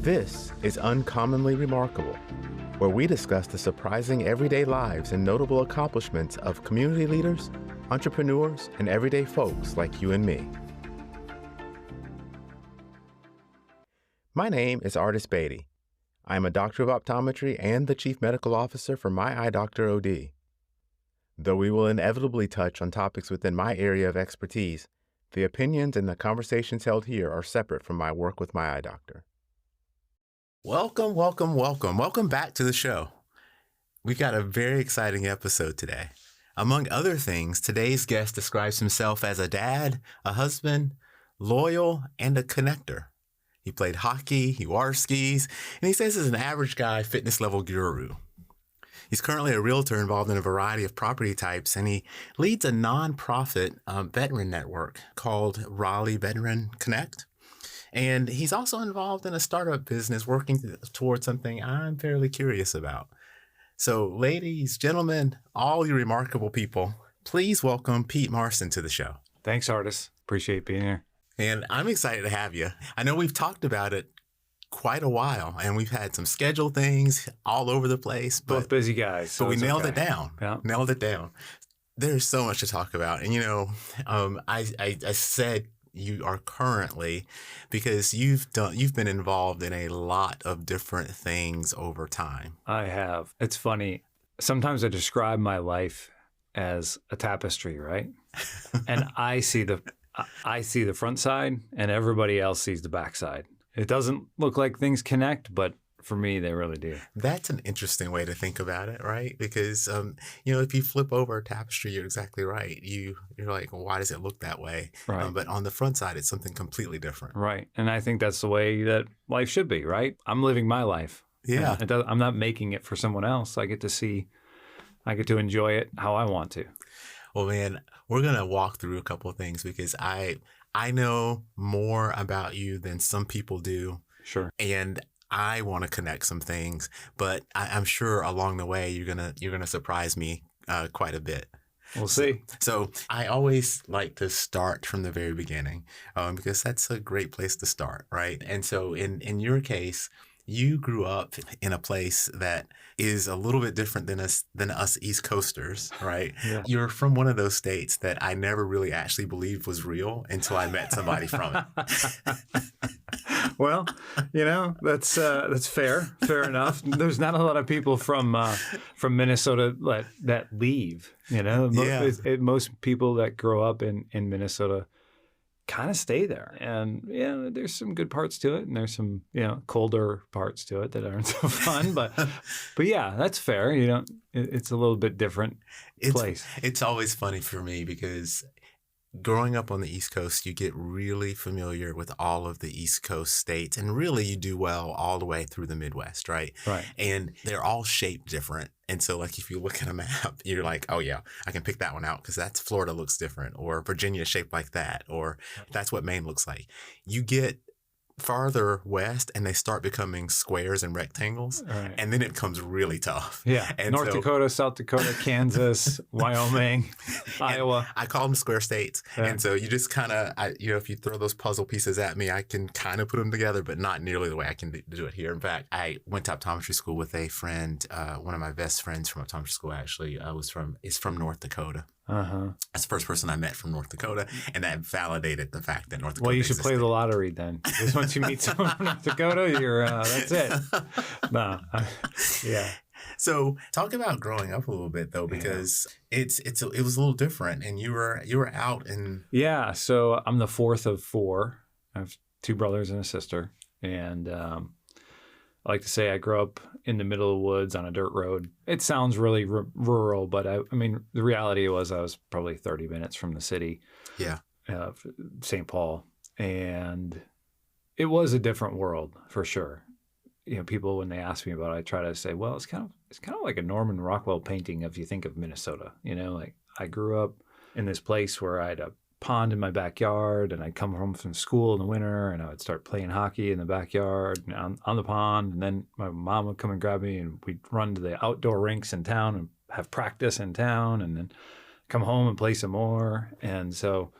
This is Uncommonly Remarkable, where we discuss the surprising everyday lives and notable accomplishments of community leaders, entrepreneurs, and everyday folks like you and me. My name is Artis Beatty. I am a doctor of optometry and the chief medical officer for My Eye Doctor OD. Though we will inevitably touch on topics within my area of expertise, the opinions and the conversations held here are separate from my work with my eye doctor. Welcome back to the show. We've got a very exciting episode today. Among other things, today's guest describes himself as a dad, a husband, loyal, and a connector. He played hockey, he water skis, and he says he's an average guy fitness level guru. He's currently a realtor involved in a variety of property types, and he leads a nonprofit veteran network called Raleigh Veteran Connect. And he's also involved in a startup business working towards something I'm fairly curious about. So ladies, gentlemen, all you remarkable people, please welcome Pete Marston to the show. Thanks, Artis. Appreciate being here. And I'm excited to have you. I know we've talked about it quite a while, and we've had some scheduled things all over the place. Both busy guys. So we nailed it down. Yeah. Nailed it down. There's so much to talk about. And, I said you are currently, because you've been involved in a lot of different things over time. I have. It's funny. Sometimes I describe my life as a tapestry, right? And I see the front side and everybody else sees the back side. It doesn't look like things connect, but for me, they really do. That's an interesting way to think about it, right? Because, if you flip over a tapestry, you're exactly right. You're like, well, why does it look that way? Right. But on the front side, it's something completely different. Right. And I think that's the way that life should be, right? I'm living my life. Yeah. I'm not making it for someone else. I get to enjoy it how I want to. Well, man, we're going to walk through a couple of things because I know more about you than some people do. Sure. And I want to connect some things, but I'm sure along the way you're gonna surprise me quite a bit. We'll see. So I always like to start from the very beginning because that's a great place to start, right? And so in your case, you grew up in a place that is a little bit different than us East Coasters, right? Yeah. You're from one of those states that I never really actually believed was real until I met somebody from it. Well, that's fair enough. There's not a lot of people from Minnesota that leave. Most people that grow up in Minnesota kind of stay there. And there's some good parts to it, and there's some colder parts to it that aren't so fun. But yeah, that's fair. It's a little bit different place. It's always funny for me because growing up on the East Coast, you get really familiar with all of the East Coast states, and really you do well all the way through the Midwest, right? Right. And they're all shaped different. And so like if you look at a map, you're like, oh yeah, I can pick that one out because that's Florida looks different, or Virginia is shaped like that, or that's what Maine looks like. You get farther west and they start becoming squares and rectangles, right. And then it becomes really tough. Yeah, and North Dakota, South Dakota, Kansas, Wyoming, Iowa. I call them square states. Yeah. And so you just kind of, if you throw those puzzle pieces at me, I can kind of put them together, but not nearly the way I can do it here. In fact, I went to optometry school with a friend, one of my best friends from optometry school actually is from North Dakota. Uh-huh. That's the first person I met from North Dakota, and that validated the fact that North Dakota Well, you should existed. play the lottery then. Because once you meet someone from North Dakota, that's it. Yeah. So talk about growing up a little bit though, because it was a little different, and you were out in. Yeah. So I'm the fourth of four. I have two brothers and a sister, and I like to say I grew up in the middle of the woods on a dirt road. It sounds really rural, but I mean, the reality was I was probably 30 minutes from the city. Yeah. St. Paul. And it was a different world for sure. People, when they ask me about it, I try to say, well, it's kind of like a Norman Rockwell painting if you think of Minnesota. Like I grew up in this place where I had a pond in my backyard, and I'd come home from school in the winter and I would start playing hockey in the backyard on the pond. And then my mom would come and grab me and we'd run to the outdoor rinks in town and have practice in town, and then come home and play some more. And so,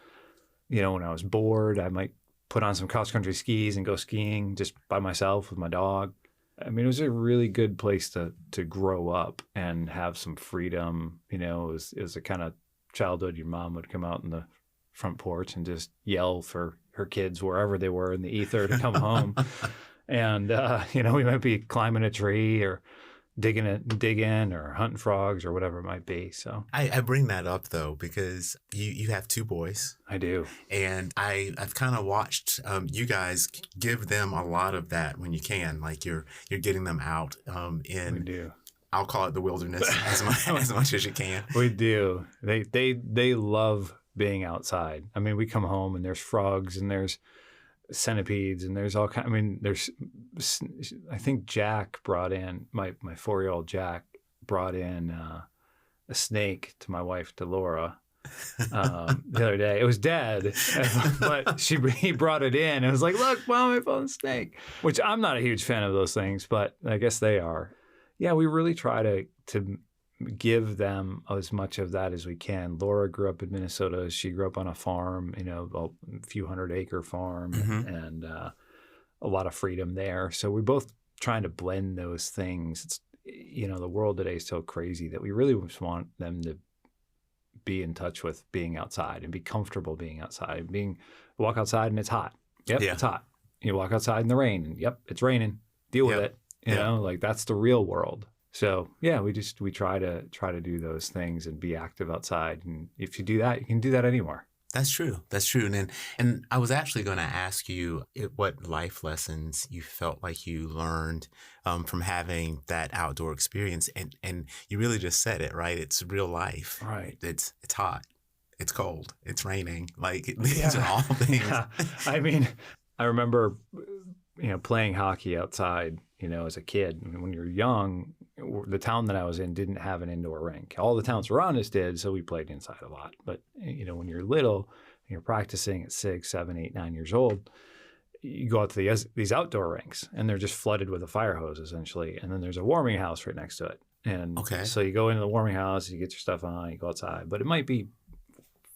when I was bored, I might put on some cross-country skis and go skiing just by myself with my dog. I mean, it was a really good place to grow up and have some freedom. You know, it was a kind of childhood. Your mom would come out in the front porch and just yell for her kids wherever they were in the ether to come home. And, you know, we might be climbing a tree or digging or hunting frogs or whatever it might be. So I bring that up, though, because you have 2 boys. I do. And I've kind of watched you guys give them a lot of that when you can. Like you're getting them out in, We do. I'll call it the wilderness as much as you can. We do. They love being outside. I mean, we come home and there's frogs and there's centipedes and there's all kind. I mean, I think Jack brought in my 4-year-old Jack brought in a snake to my wife Delora the other day. It was dead, but he brought it in. It was like, look, Mom, I found a snake. Which I'm not a huge fan of those things, but I guess they are. Yeah, we really try to give them as much of that as we can. Laura grew up in Minnesota. She grew up on a farm, you know, a few 100-acre farm, and a lot of freedom there. So we're both trying to blend those things. It's, you know, the world today is so crazy that we really just want them to be in touch with being outside and be comfortable being outside. Walk outside and it's hot. Yep, yeah. It's hot. You walk outside in the rain and yep, it's raining. Deal with it. You know, like that's the real world. So yeah, we try to do those things and be active outside. And if you do that, you can do that anywhere. That's true. That's true. And I was actually going to ask you what life lessons you felt like you learned from having that outdoor experience. And you really just said it, right? It's real life. Right. It's hot. It's cold. It's raining. Like these are all things. Yeah. I mean, I remember, you know, playing hockey outside, you know, as a kid. I mean, when you're young, the town that I was in didn't have an indoor rink. All the towns around us did, so we played inside a lot. But, you know, when you're little, you're practicing at 6, 7, 8, 9 years old, you go out to these outdoor rinks, and they're just flooded with a fire hose, essentially. And then there's a warming house right next to it. And so you go into the warming house, you get your stuff on, you go outside. But it might be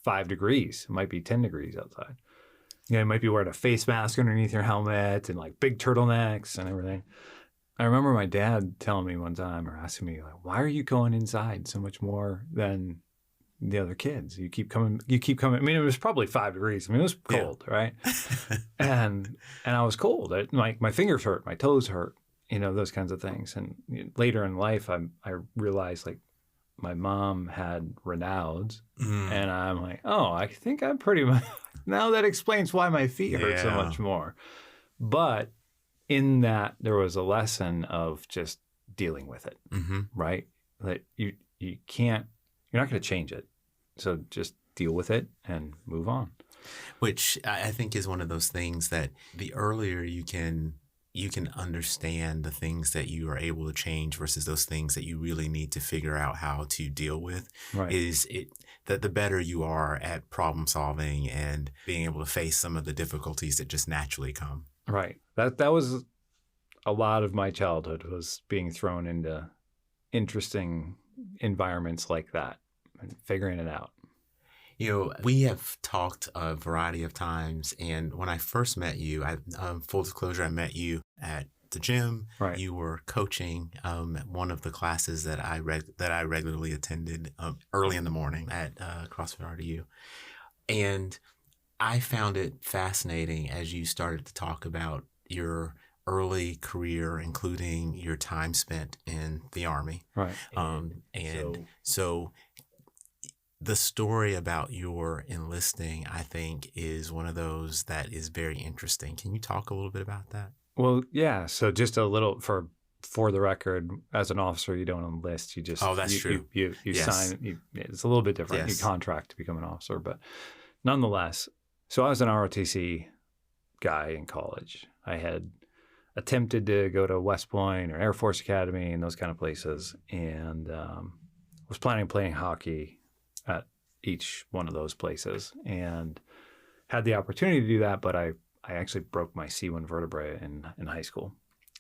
5 degrees. It might be 10 degrees outside. You know, you might be wearing a face mask underneath your helmet and like big turtlenecks and everything. I remember my dad telling me one time or asking me, like, why are you going inside so much more than the other kids? You keep coming. I mean, it was probably 5 degrees. I mean, it was cold, right? and I was cold. My fingers hurt, my toes hurt, you know, those kinds of things. And later in life, I realized like my mom had Raynaud's and I'm like, oh, I think I'm pretty much, now that explains why my feet hurt so much more. But in that, there was a lesson of just dealing with it, right? That you can't, you're not going to change it. So just deal with it and move on. Which I think is one of those things that the earlier you can understand the things that you are able to change versus those things that you really need to figure out how to deal with, is it that the better you are at problem solving and being able to face some of the difficulties that just naturally come. Right. That was a lot of my childhood, was being thrown into interesting environments like that and figuring it out. You know, we have talked a variety of times, and when I first met you, full disclosure, I met you at the gym. Right. You were coaching one of the classes that I regularly attended early in the morning at CrossFit RDU, and I found it fascinating as you started to talk about your early career, including your time spent in the Army. Right. So the story about your enlisting, I think, is one of those that is very interesting. Can you talk a little bit about that? Well, yeah. So just a little for the record, as an officer, you don't enlist. You just true. You sign. It's a little bit different. You contract to become an officer, but nonetheless. So I was an ROTC guy in college. I had attempted to go to West Point or Air Force Academy and those kind of places, and was planning on playing hockey at each one of those places, and had the opportunity to do that, but I actually broke my C1 vertebrae in high school,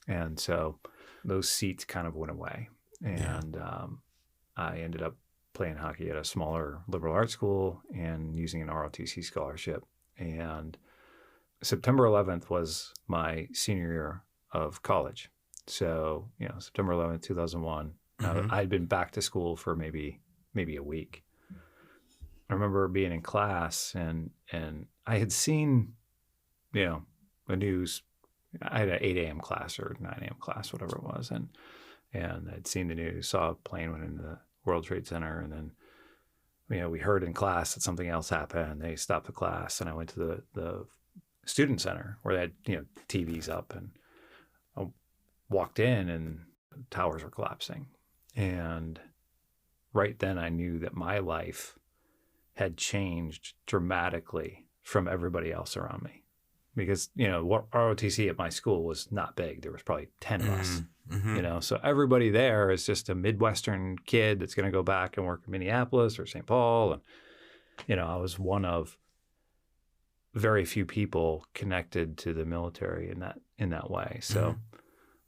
and so those seats kind of went away, and I ended up playing hockey at a smaller liberal arts school and using an ROTC scholarship. And September 11th was my senior year of college. So, September 11th, 2001, I'd been back to school for maybe a week. I remember being in class and I had seen, the news. I had an 8 a.m. class or 9 a.m. class, whatever it was. And I'd seen the news, saw a plane went into the World Trade Center. And then, we heard in class that something else happened. They stopped the class and I went to the student center where they had, TVs up, and I walked in and towers were collapsing. And right then I knew that my life had changed dramatically from everybody else around me. Because, ROTC at my school was not big. There was probably 10 of us, So everybody there is just a Midwestern kid that's going to go back and work in Minneapolis or St. Paul. And, I was one of very few people connected to the military in that way. So,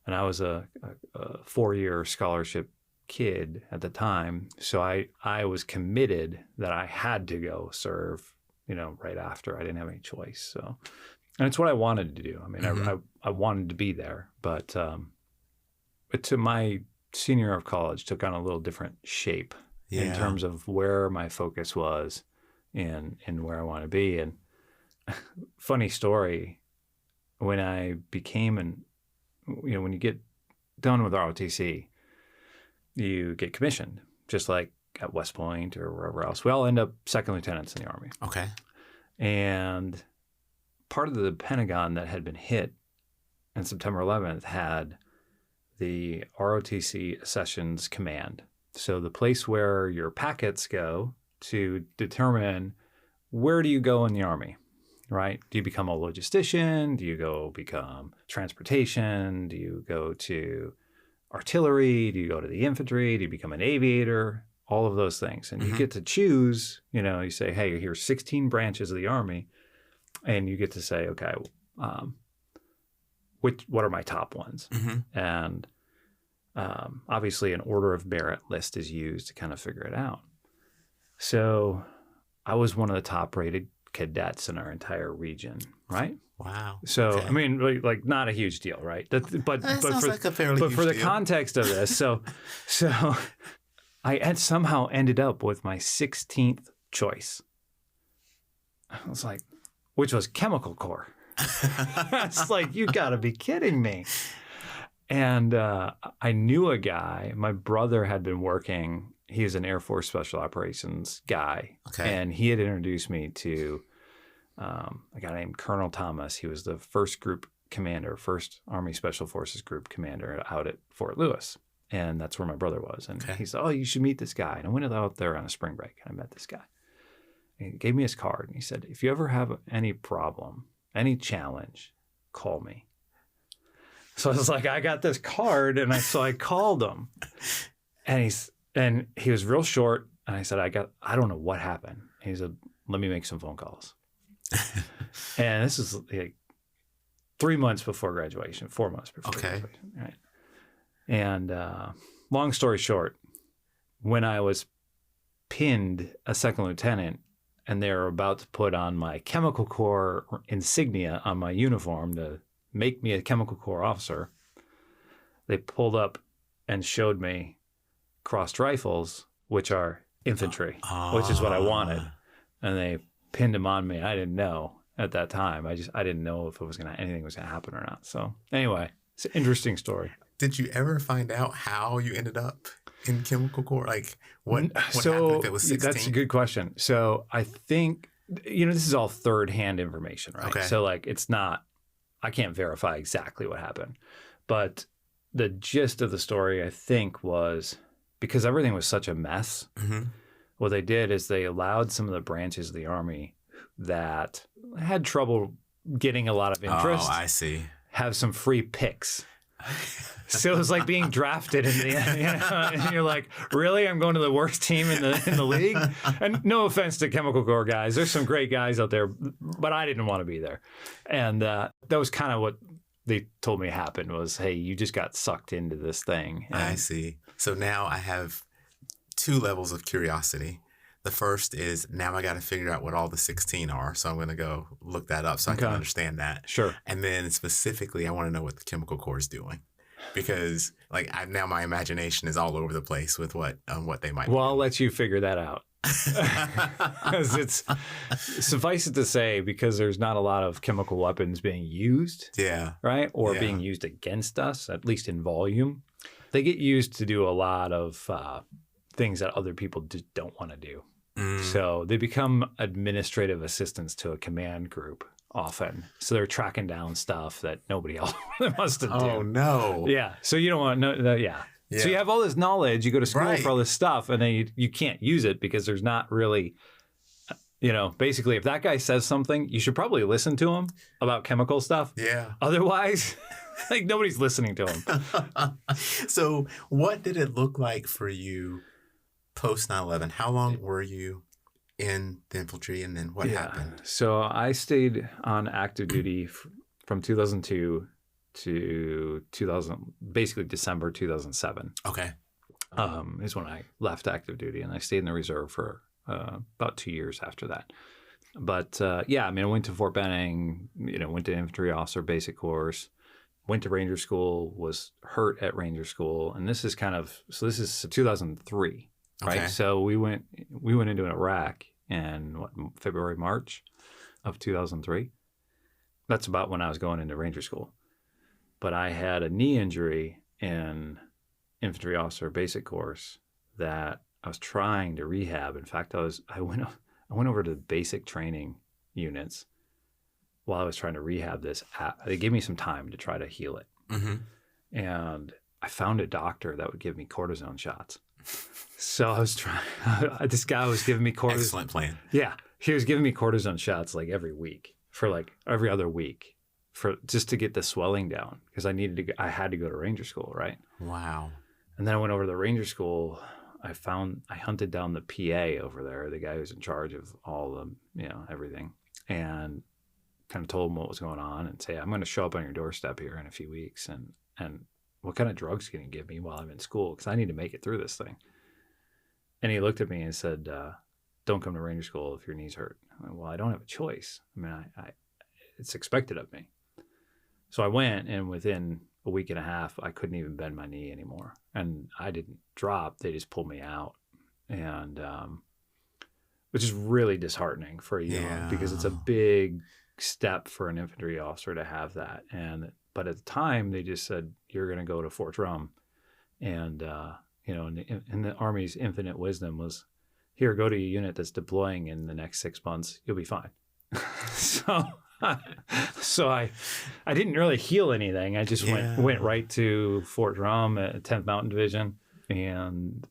and I was a 4-year scholarship kid at the time. So I was committed that I had to go serve, right after. I didn't have any choice. So, and it's what I wanted to do. I mean, I wanted to be there, but to my senior year of college took on a little different shape in terms of where my focus was and where I want to be. And funny story, when I became when you get done with ROTC, you get commissioned, just like at West Point or wherever else. We all end up second lieutenants in the Army. Okay. And part of the Pentagon that had been hit on September 11th had the ROTC Accessions Command. So the place where your packets go to determine where do you go in the Army, right? Do you become a logistician? Do you go become transportation? Do you go to artillery? Do you go to the infantry? Do you become an aviator? All of those things. And you get to choose, you say, hey, here's 16 branches of the Army. And you get to say, okay, what are my top ones? And obviously an order of merit list is used to kind of figure it out. So I was one of the top rated cadets in our entire region, right? Wow. So, okay. I mean, like not a huge deal, right? But sounds like a fairly huge for the deal. context of this, so I had somehow ended up with my 16th choice. I was like, which was Chemical Corps. It's like, you got to be kidding me. And I knew a guy. My brother had been working. He was an Air Force Special Operations guy. Okay. And he had introduced me to a guy named Colonel Thomas. He was the first group commander, first Army Special Forces group commander out at Fort Lewis. And that's where my brother was. And he said, oh, you should meet this guy. And I went out there on a spring break and I met this guy. And he gave me his card and he said, if you ever have any problem, any challenge, call me. So I was like, I got this card. And so I called him and he was real short. And I said, I don't know what happened. He said, let me make some phone calls. And this is like 3 months before graduation, 4 months before graduation. Right. And long story short, when I was pinned a second lieutenant and they were about to put on my Chemical Corps insignia on my uniform to make me a Chemical Corps officer, they pulled up and showed me crossed rifles, which are infantry, which is what I wanted. And they pinned them on me. I didn't know at that time. I didn't know if anything was going to happen or not. So anyway, it's an interesting story. Did you ever find out how you ended up in Chemical Corps? Like what happened if it was 16? That's a good question. So I think, this is all third-hand information, right? Okay. So like I can't verify exactly what happened. But the gist of the story, I think, was because everything was such a mess, what they did is they allowed some of the branches of the Army that had trouble getting a lot of interest. Oh, I see. Have some free picks. So it was like being drafted in the end, and you're like, really? I'm going to the worst team in the league? And no offense to Chemical Corps guys. There's some great guys out there, but I didn't want to be there. And that was kind of what they told me happened was, hey, you just got sucked into this thing. And I see. So now I have 2 levels of curiosity. The first is now I got to figure out what all the 16 are. So I'm going to go look that up so I can understand that. Sure. And then specifically, I want to know what the chemical core is doing, because like now my imagination is all over the place with what they might. Well, I'll let you figure that out. Because it's suffice it to say, because there's not a lot of chemical weapons being used, right, or being used against us, at least in volume. They get used to do a lot of things that other people just don't want to do. So they become administrative assistants to a command group often. So they're tracking down stuff that nobody else wants to do. Oh no! Yeah. So you don't want to know. Yeah. So you have all this knowledge, you go to school for all this stuff, and then you can't use it because there's not really, basically if that guy says something, you should probably listen to him about chemical stuff. Yeah. Otherwise, like nobody's listening to him. So what did it look like for you post 9/11? How long were you in the infantry, and then what happened? So I stayed on active duty from 2002 to 2000, basically December 2007. Okay. Is when I left active duty, and I stayed in the reserve for about 2 years after that. But I went to Fort Benning, went to infantry officer basic course, went to Ranger School, was hurt at Ranger School, and this is this is 2003, right? Okay. So we went into Iraq in February, March of 2003. That's about when I was going into Ranger School. But I had a knee injury in infantry officer basic course that I was trying to rehab. In fact, I went over to the basic training units while I was trying to rehab this. They gave me some time to try to heal it. Mm-hmm. And I found a doctor that would give me cortisone shots. So I was trying, this guy was giving me cortisone. Excellent plan. Yeah. He was giving me cortisone shots like every week, for like every other week, for just to get the swelling down, because I had to go to Ranger School, right? Wow. And then I went over to the Ranger School. I hunted down the PA over there, the guy who's in charge of all the, everything, and kind of told him what was going on and say, I'm going to show up on your doorstep here in a few weeks. And what kind of drugs can you give me while I'm in school? Because I need to make it through this thing. And he looked at me and said, don't come to Ranger School if your knee's hurt. I went, well, I don't have a choice. I mean, I it's expected of me. So I went, and within a week and a half, I couldn't even bend my knee anymore. And I didn't drop. They just pulled me out. And which is really disheartening for a young, because it's a big step for an infantry officer to have that. But at the time, they just said, you're going to go to Fort Drum. And, in the Army's infinite wisdom was, here, go to a unit that's deploying in the next 6 months. You'll be fine. So I didn't really heal anything. I just went right to Fort Drum at 10th Mountain Division, and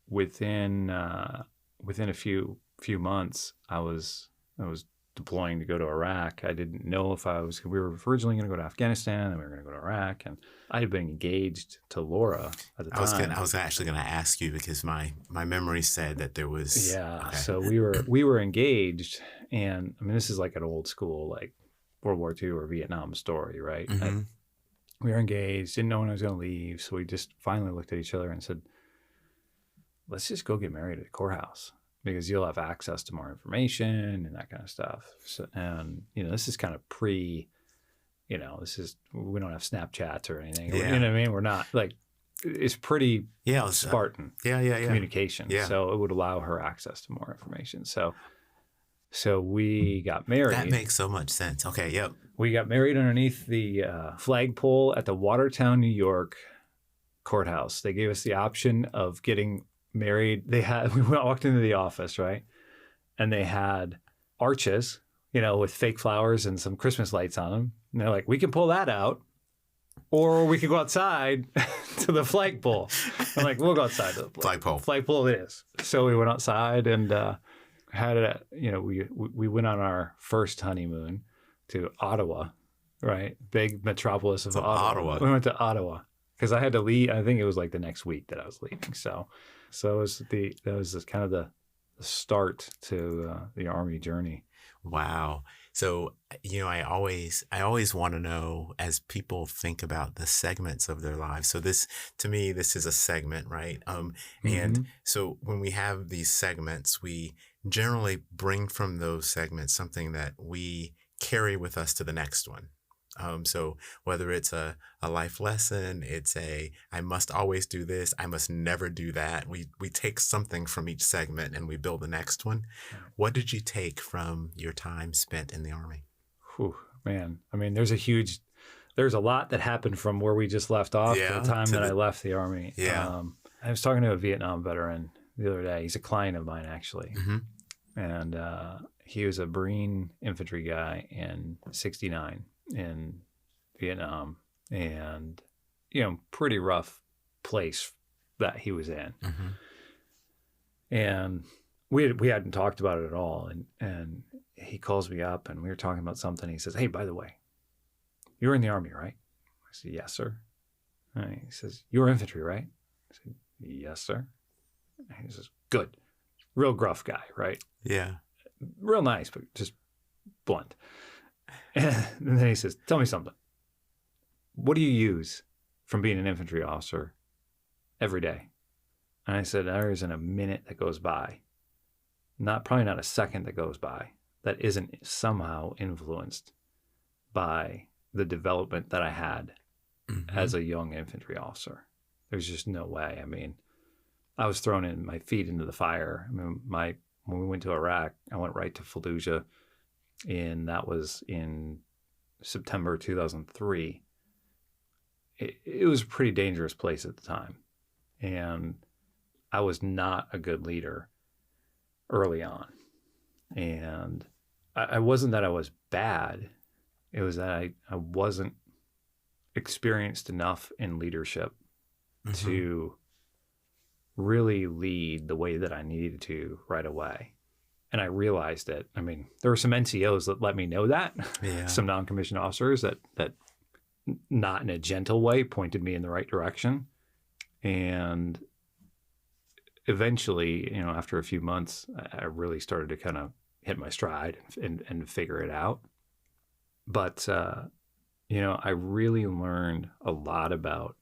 within a few months, I was deploying to go to Iraq. I didn't know if we were originally going to go to Afghanistan, and we were going to go to Iraq, and I had been engaged to Laura at the time. I was actually going to ask you, because my memory said that there was. Yeah. Okay. So we were engaged, and I mean, this is like an old school, like World War II or Vietnam story, right? Mm-hmm. We were engaged, didn't know when I was going to leave. So we just finally looked at each other and said, let's just go get married at the courthouse, because you'll have access to more information and that kind of stuff. So, and, this is kind of we don't have Snapchats or anything. Yeah. You know what I mean? We're not like, it's pretty Spartan communication. Yeah. So it would allow her access to more information. So we got married. That makes so much sense. Okay. Yep. We got married underneath the flagpole at the Watertown, New York courthouse. They gave us the option of getting married. We walked into the office, right? And they had arches, with fake flowers and some Christmas lights on them. And they're like, we can pull that out, or we can go outside to the flagpole. I'm like, we'll go outside to the flagpole. Flagpole it is. So we went outside and we went on our first honeymoon to Ottawa, right? Big metropolis of Ottawa. We went to Ottawa because I had to leave. I think it was like the next week that I was leaving. So that was kind of the start to the Army journey. Wow. So, I always want to know, as people think about the segments of their lives. So to me, this is a segment, right? And Mm-hmm. so when we have these segments, we generally bring from those segments something that we carry with us to the next one. So whether it's a life lesson, I must always do this, I must never do that. We take something from each segment and we build the next one. Right. What did you take from your time spent in the Army? Whew, man. I mean, there's a lot that happened from where we just left off to the Yeah, time that I left the Army. yeah. I was talking to a Vietnam veteran the other day. He's a client of mine, actually. Mm-hmm. And he was a Marine infantry guy in '69 in Vietnam. And, pretty rough place that he was in. Mm-hmm. And we hadn't talked about it at all. And he calls me up and we were talking about something. He says, "Hey, by the way, you were in the Army, right?" I said, "Yes, sir." And he says, "You were infantry, right?" I said, "Yes, sir." And he says, "Good." Real gruff guy, right? Yeah. Real nice, but just blunt. And then he says, "Tell me something. What do you use from being an infantry officer every day?" And I said, "There isn't a minute that goes by, probably not a second that goes by, that isn't somehow influenced by the development that I had Mm-hmm. as a young infantry officer. There's just no way. I mean, I was thrown in my feet into the fire. I mean, when we went to Iraq, I went right to Fallujah, and that was in September 2003. It was a pretty dangerous place at the time, and I was not a good leader early on. And I wasn't that I was bad. It was that I wasn't experienced enough in leadership Mm-hmm. to really lead the way that I needed to right away. And I realized that, I mean, there were some NCOs that let me know that, Yeah. some non-commissioned officers that not in a gentle way pointed me in the right direction. And eventually, after a few months, I really started to kind of hit my stride and figure it out. But, I really learned a lot about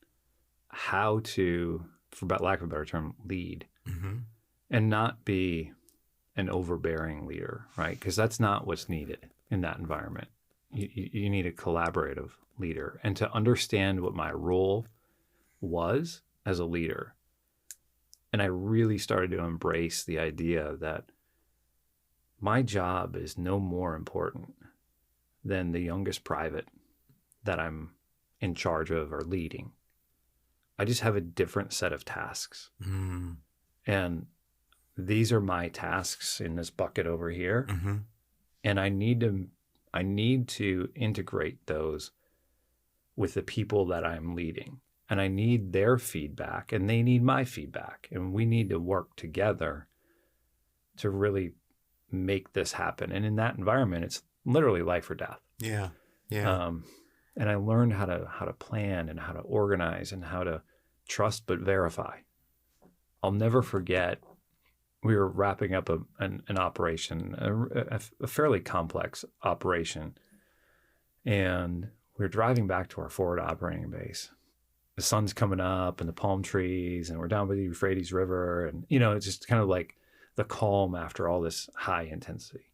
how to, for lack of a better term, lead Mm-hmm. and not be an overbearing leader, right? Because that's not what's needed in that environment. You need a collaborative leader, and to understand what my role was as a leader. And I really started to embrace the idea that my job is no more important than the youngest private that I'm in charge of or leading. I just have a different set of tasks. Mm-hmm. And these are my tasks in this bucket over here. Mm-hmm. And I need to integrate those with the people that I'm leading. And I need their feedback and they need my feedback. And we need to work together to really make this happen. And in that environment, it's literally life or death. Yeah. Yeah. And I learned how to plan and how to organize and how to trust but verify. I'll never forget, we were wrapping up an operation, a fairly complex operation, and we were driving back to our forward operating base. The sun's coming up and the palm trees, and we're down by the Euphrates River, and it's just kind of like the calm after all this high intensity.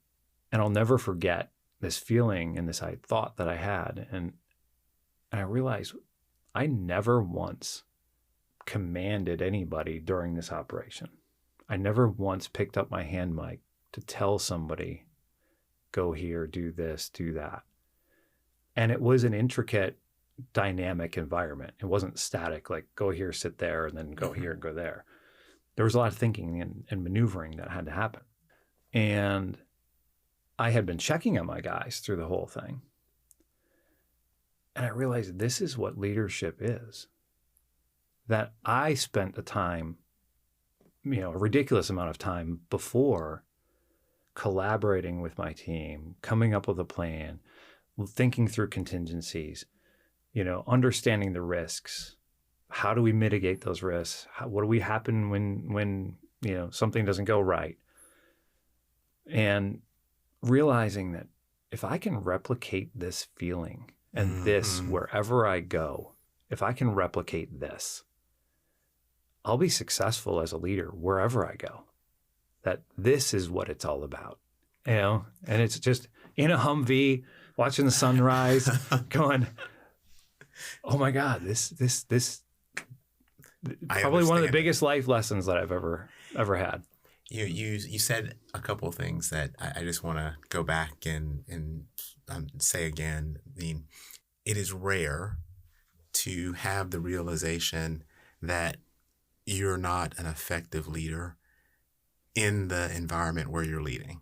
And I'll never forget this feeling and this thought that I had, and I realized I never once commanded anybody during this operation. I never once picked up my hand mic to tell somebody, go here, do this, do that. And it was an intricate, dynamic environment. It wasn't static, like go here, sit there, and then go here and go there. There was a lot of thinking and maneuvering that had to happen. And I had been checking on my guys through the whole thing. And I realized this is what leadership is. That I spent the time, a ridiculous amount of time before collaborating with my team, coming up with a plan, thinking through contingencies, understanding the risks. How do we mitigate those risks? What do we happen when something doesn't go right? And realizing that if I can replicate this feeling and this wherever I go, if I can replicate this, I'll be successful as a leader wherever I go. That this is what it's all about, and it's just in a Humvee, watching the sunrise, going, oh my God, this probably one of the biggest life lessons that I've ever had. You said a couple of things that I just want to go back and say again. I mean, it is rare to have the realization that you're not an effective leader in the environment where you're leading,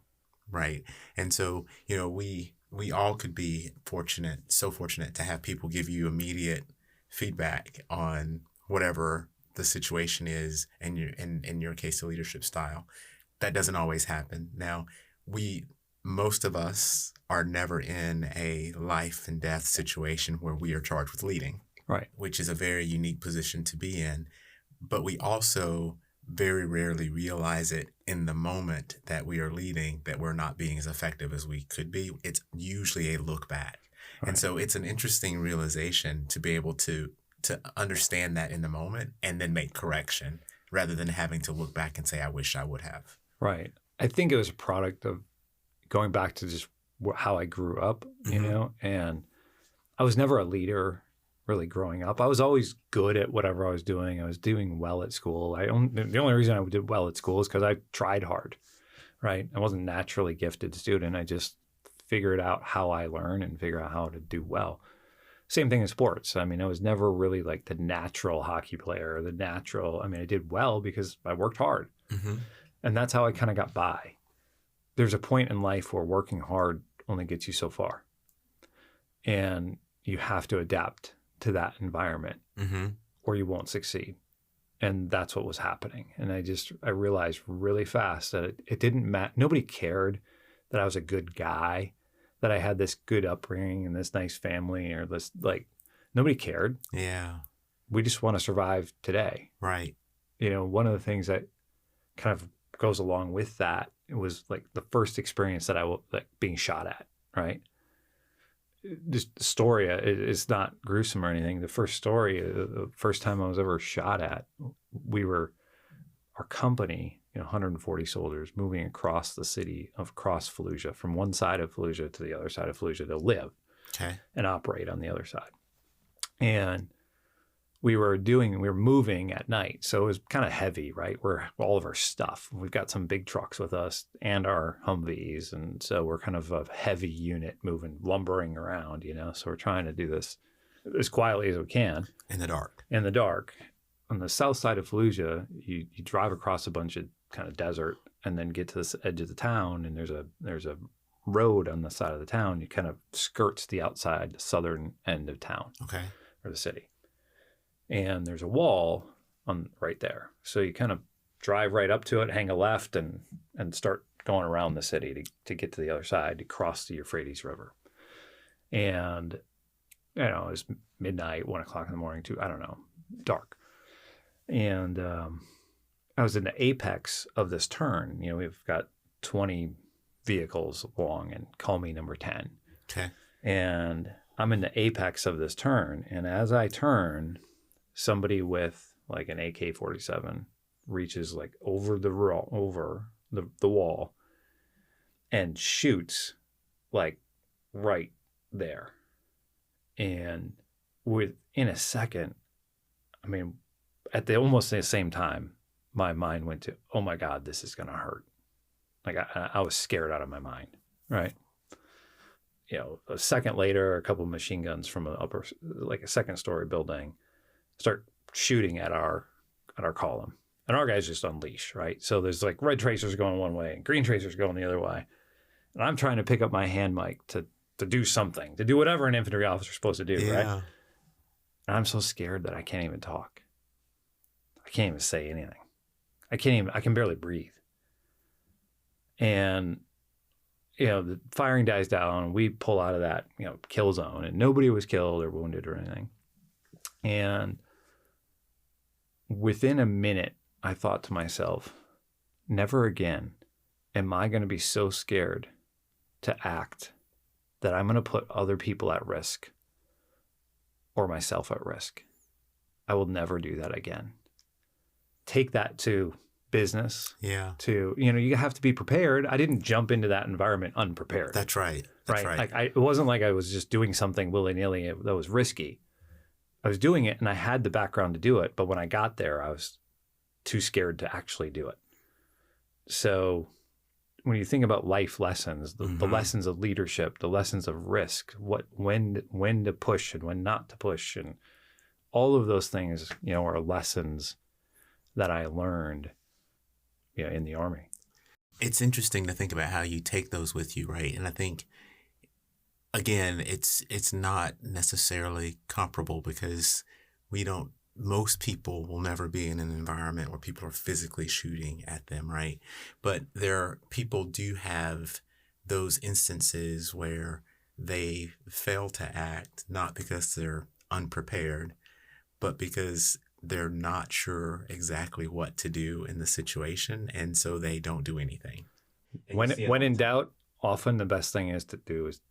right? And so, we all could be so fortunate to have people give you immediate feedback on whatever the situation is, and in your case, the leadership style. That doesn't always happen. Now, most of us are never in a life and death situation where we are charged with leading, right? Which is a very unique position to be in. But we also very rarely realize it in the moment that we are leading, that we're not being as effective as we could be. It's usually a look back. Right. And so it's an interesting realization to be able to understand that in the moment and then make correction rather than having to look back and say, I wish I would have. Right. I think it was a product of going back to just how I grew up, and I was never a leader really growing up. I was always good at whatever I was doing. I was doing well at school. The only reason I did well at school is because I tried hard, right? I wasn't a naturally gifted student. I just figured out how I learn and figure out how to do well. Same thing in sports. I mean, I was never really like the natural hockey player, I did well because I worked hard. Mm-hmm. And that's how I kind of got by. There's a point in life where working hard only gets you so far. And you have to adapt to that environment or you won't succeed. And that's what was happening. And I realized really fast that it didn't matter. Nobody cared that I was a good guy, that I had this good upbringing and this nice family, or this, nobody cared. Yeah. We just want to survive today. Right. One of the things that kind of goes along with that, it was like the first experience that I was being shot at, right? This story is not gruesome or anything. The first time I was ever shot at, our company, 140 soldiers moving across the city across Fallujah, from one side of Fallujah to the other side of Fallujah to live and operate on the other side. And we were moving at night. So it was kind of heavy, right? All of our stuff. We've got some big trucks with us and our Humvees. And so we're kind of a heavy unit lumbering around, So we're trying to do this as quietly as we can. In the dark. On the south side of Fallujah, you drive across a bunch of kind of desert and then get to this edge of the town. And there's a road on the side of the town. You kind of skirts the outside, the southern end of town. Okay. Or the city. And there's a wall right there. So you kind of drive right up to it, hang a left, and start going around the city to get to the other side, to cross the Euphrates River. And, it was midnight, 1 o'clock in the morning, I don't know, dark. And I was in the apex of this turn. We've got 20 vehicles along and call me number 10. Okay. And I'm in the apex of this turn. And as I turn, somebody with like an AK-47 reaches over the wall and shoots right there. And within a second, at almost the same time, my mind went to, oh my God, this is going to hurt. I was scared out of my mind, right? A second later, a couple of machine guns from a second story building start shooting at our column. And our guys just unleash, right? So there's red tracers going one way and green tracers going the other way. And I'm trying to pick up my hand mic to do something, to do whatever an infantry officer is supposed to do, right? And I'm so scared that I can't even talk. I can't even say anything. I can barely breathe. And, the firing dies down. We pull out of that, kill zone, and nobody was killed or wounded or anything. And within a minute, I thought to myself, never again am I going to be so scared to act that I'm going to put other people at risk or myself at risk. I will never do that again. Take that to business. Yeah. To, you have to be prepared. I didn't jump into that environment unprepared. That's right. That's right. Like it wasn't like I was just doing something willy-nilly that was risky. I was doing it and I had the background to do it. But when I got there, I was too scared to actually do it. So when you think about life lessons, the lessons of leadership, the lessons of risk, when to push and when not to push, and all of those things, are lessons that I learned, in the Army. It's interesting to think about how you take those with you, right? And I think, again, it's not necessarily comparable because most people will never be in an environment where people are physically shooting at them, right? But people do have those instances where they fail to act, not because they're unprepared, but because they're not sure exactly what to do in the situation, and so they don't do anything. When in doubt, often the best thing is to do is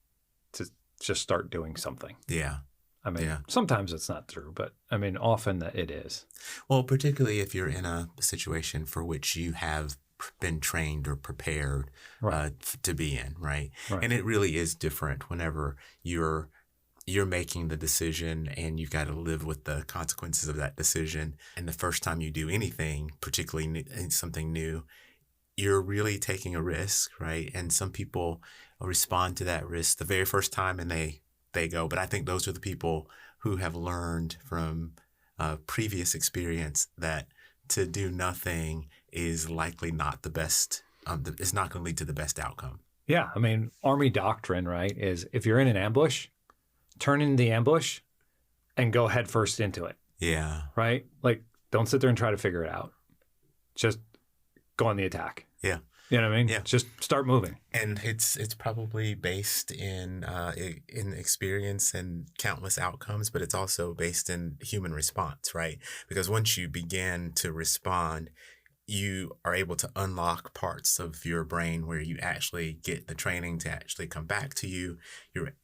to just start doing something. Yeah. I mean, sometimes it's not true, but I mean, often that it is. Well, particularly if you're in a situation for which you have been trained or prepared to be in, right? And it really is different whenever you're making the decision and you've got to live with the consequences of that decision. And the first time you do anything, particularly something new, you're really taking a risk, right? And some people respond to that risk the very first time and they go. But I think those are the people who have learned from previous experience that to do nothing is likely not the best. It's not going to lead to the best outcome. Yeah. I mean, Army doctrine, right, is if you're in an ambush, turn in the ambush and go head first into it. Yeah. Right? Like, don't sit there and try to figure it out. Just go on the attack. Yeah. You know what I mean? Yeah. Just start moving. And it's probably based in experience and countless outcomes, but it's also based in human response, right? Because once you begin to respond, you are able to unlock parts of your brain where you actually get the training to actually come back to you.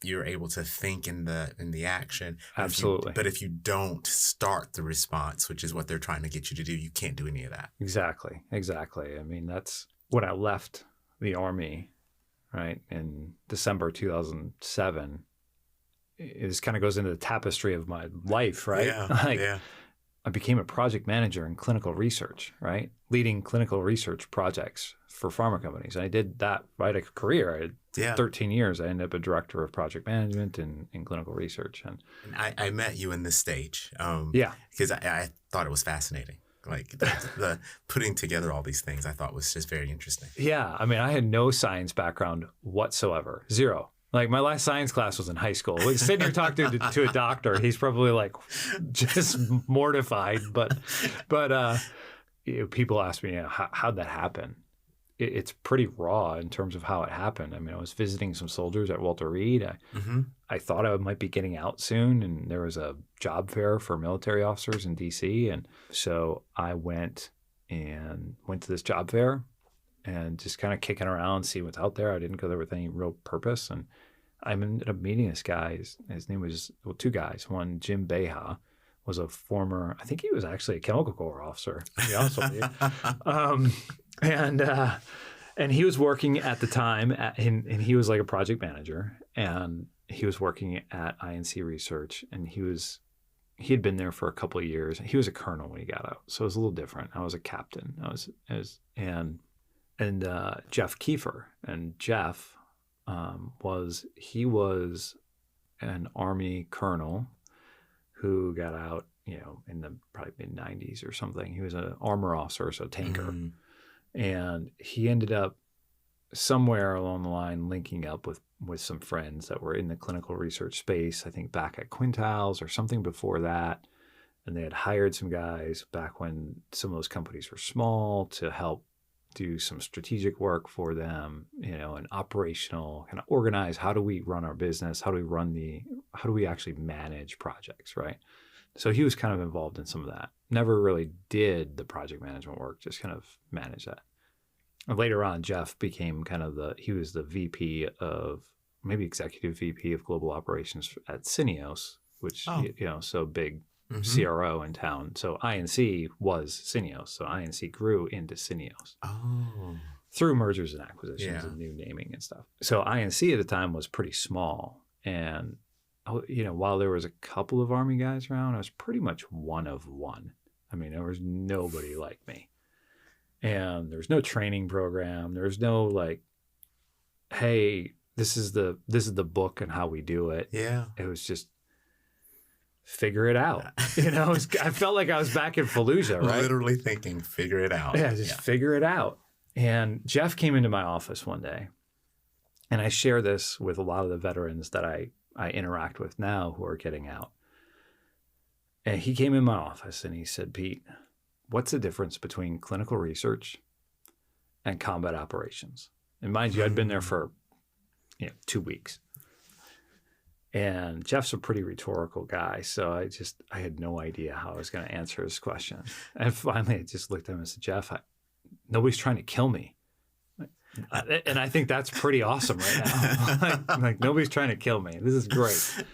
You're able to think in the action. Absolutely. But if you don't start the response, which is what they're trying to get you to do, you can't do any of that. Exactly. I mean, that's when I left the Army, right, in December 2007. This kind of goes into the tapestry of my life, right? Yeah. I became a project manager in clinical research, right? Leading clinical research projects for pharma companies. And I did that, right? A career. I had 13 years. I ended up a director of project management in clinical research. And I met you in this stage. Because I thought it was fascinating. Like the putting together all these things I thought was just very interesting. Yeah. I mean, I had no science background whatsoever. Zero. Like my last science class was in high school. Like, sitting here talking to a doctor, he's probably like just mortified. But people ask me, how'd that happen? It's pretty raw in terms of how it happened. I mean, I was visiting some soldiers at Walter Reed. I thought I might be getting out soon, and there was a job fair for military officers in D.C. And so I went to this job fair. And just kind of kicking around, seeing what's out there. I didn't go there with any real purpose. And I ended up meeting this guy. His name was, two guys. One, Jim Beha, was a former, I think he was actually a chemical corps officer, to be honest with you. And he was working at the time, and he was like a project manager. And he was working at INC Research. And he had been there for a couple of years. He was a colonel when he got out. So it was a little different. I was a captain. And Jeff Kiefer. And Jeff was an Army colonel who got out, in the probably mid-90s or something. He was an armor officer, so tanker. And he ended up somewhere along the line linking up with some friends that were in the clinical research space, I think back at Quintiles or something before that. And they had hired some guys back when some of those companies were small to help do some strategic work for them, and operational, kind of organize, how do we run our business? How do we actually manage projects, right? So he was kind of involved in some of that. Never really did the project management work, just kind of managed that. And later on, Jeff became he was the VP of maybe executive VP of global operations at Syneos, which, so big CRO in town. So INC was Syneos. So INC grew into Syneos. Oh. Through mergers and acquisitions and new naming and stuff. So INC at the time was pretty small. And, while there was a couple of Army guys around, I was pretty much one of one. I mean, there was nobody like me. And there's no training program. There's no like, hey, this is the book and how we do it. Yeah. It was just figure it out. I felt like I was back in Fallujah, right? Literally thinking, figure it out. Yeah, figure it out. And Jeff came into my office one day, and I share this with a lot of the veterans that I interact with now who are getting out. And he came in my office and he said, Pete, what's the difference between clinical research and combat operations? And mind you, I'd been there for 2 weeks. And Jeff's a pretty rhetorical guy, so I had no idea how I was going to answer his question. And finally, I just looked at him and said, Jeff, nobody's trying to kill me. And I think that's pretty awesome right now. like nobody's trying to kill me. This is great.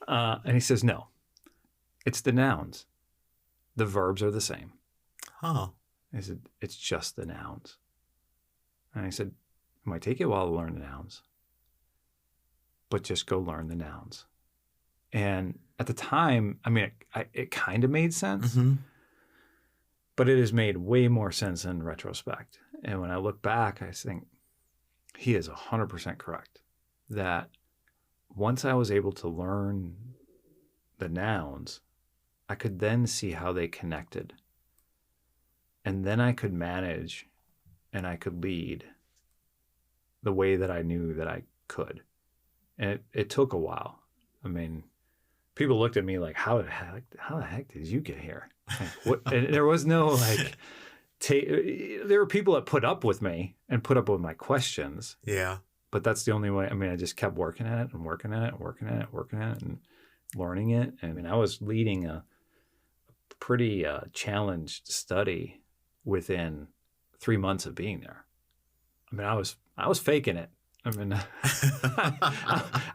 And he says, no, it's the nouns. The verbs are the same. Huh. I said, it's just the nouns. And I said, it might take you a while to learn the nouns, but just go learn the nouns. And at the time, I mean, it kind of made sense, but it has made way more sense in retrospect. And when I look back, I think he is 100% correct that once I was able to learn the nouns, I could then see how they connected. And then I could manage and I could lead the way that I knew that I could. And it took a while. I mean, people looked at me like, how the heck did you get here? Like, what? And there was no like, there were people that put up with me and put up with my questions. Yeah. But that's the only way. I mean, I just kept working at it and working at it and working at it, working at it and learning it. I mean, I was leading a pretty challenged study within 3 months of being there. I mean, I was faking it. I mean,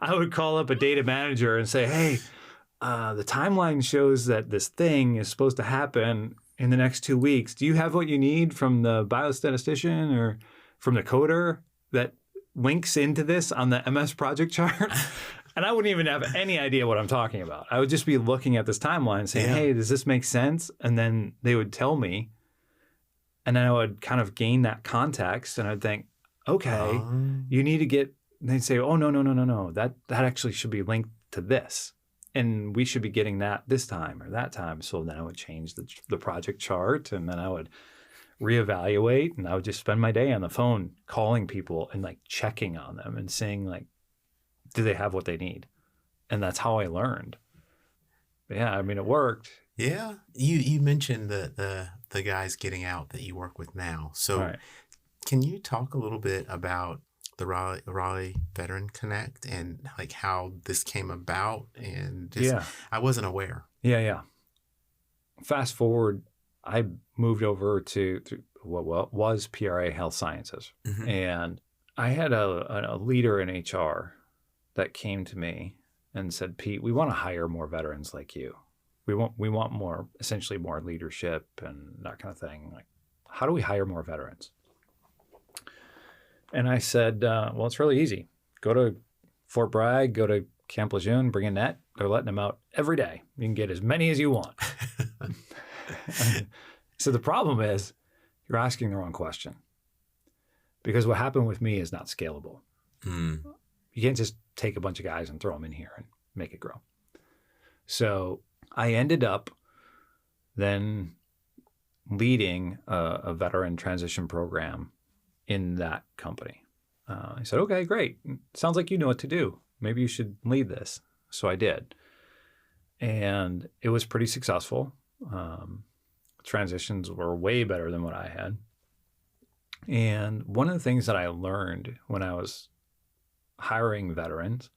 I would call up a data manager and say, hey, the timeline shows that this thing is supposed to happen in the next 2 weeks. Do you have what you need from the biostatistician or from the coder that links into this on the MS project chart? And I wouldn't even have any idea what I'm talking about. I would just be looking at this timeline saying, hey, does this make sense? And then they would tell me. And then I would kind of gain that context and I'd think, okay, you need to get, they'd say, oh, no. That actually should be linked to this. And we should be getting that this time or that time. So then I would change the project chart and then I would reevaluate and I would just spend my day on the phone calling people and like checking on them and saying like, do they have what they need? And that's how I learned. But yeah, I mean, it worked. Yeah. You mentioned the guys getting out that you work with now. So Can you talk a little bit about the Raleigh Veteran Connect and like how this came about? And I wasn't aware. Yeah. Fast forward, I moved over to what was PRA Health Sciences. And I had a leader in HR that came to me and said, Pete, we want to hire more veterans like you. We want more, essentially more leadership and that kind of thing. Like, how do we hire more veterans? And I said, well, it's really easy. Go to Fort Bragg, go to Camp Lejeune, bring a net. They're letting them out every day. You can get as many as you want. So the problem is you're asking the wrong question. Because what happened with me is not scalable. You can't just take a bunch of guys and throw them in here and make it grow. So I ended up then leading a veteran transition program in that company. I said, okay, great. Sounds like you know what to do. Maybe you should lead this. So I did. And it was pretty successful. Transitions were way better than what I had. And one of the things that I learned when I was hiring veterans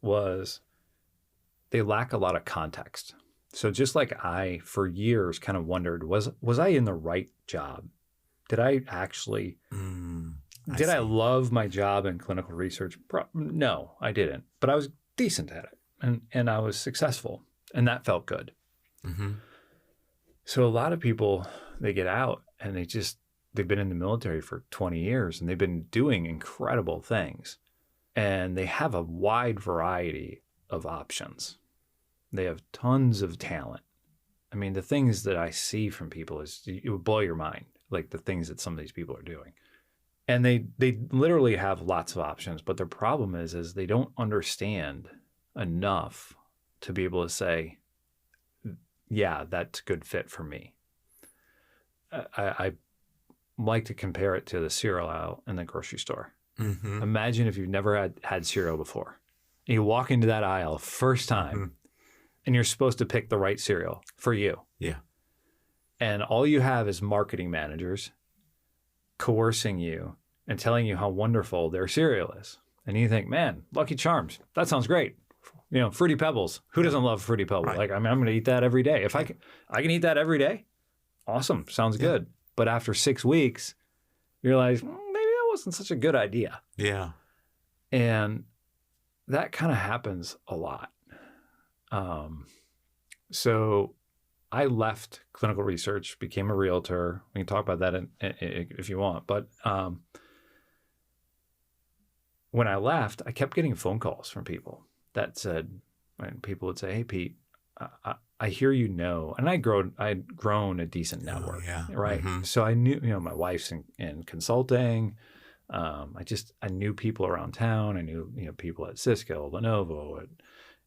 was they lack a lot of context. So just like I, for years, kind of wondered, was I in the right job? Did I actually Did I love my job in clinical research? No, I didn't. But I was decent at it, and I was successful, and that felt good. Mm-hmm. So a lot of people, they get out and they've been in the military for 20 years and they've been doing incredible things. And they have a wide variety of options. They have tons of talent. I mean, the things that I see from people it would blow your mind, like the things that some of these people are doing. And they literally have lots of options, but their problem is they don't understand enough to be able to say, yeah, that's a good fit for me. I like to compare it to the cereal aisle in the grocery store. Mm-hmm. Imagine if you've never had cereal before. And you walk into that aisle first time, and you're supposed to pick the right cereal for you. Yeah. And all you have is marketing managers coercing you and telling you how wonderful their cereal is. And you think, man, Lucky Charms, that sounds great. Fruity Pebbles. Who doesn't love Fruity Pebbles? Right. Like, I'm going to eat that every day. If I can eat that every day. Awesome. Sounds good. But after 6 weeks, you realize maybe that wasn't such a good idea. Yeah. And that kind of happens a lot. So I left clinical research, became a realtor. We can talk about that if you want. But when I left, I kept getting phone calls from people that said, and people would say, "Hey, Pete, I hear and I'd grown a decent network, right? Mm-hmm. So I knew, my wife's in consulting. I knew people around town. I knew, people at Cisco, Lenovo,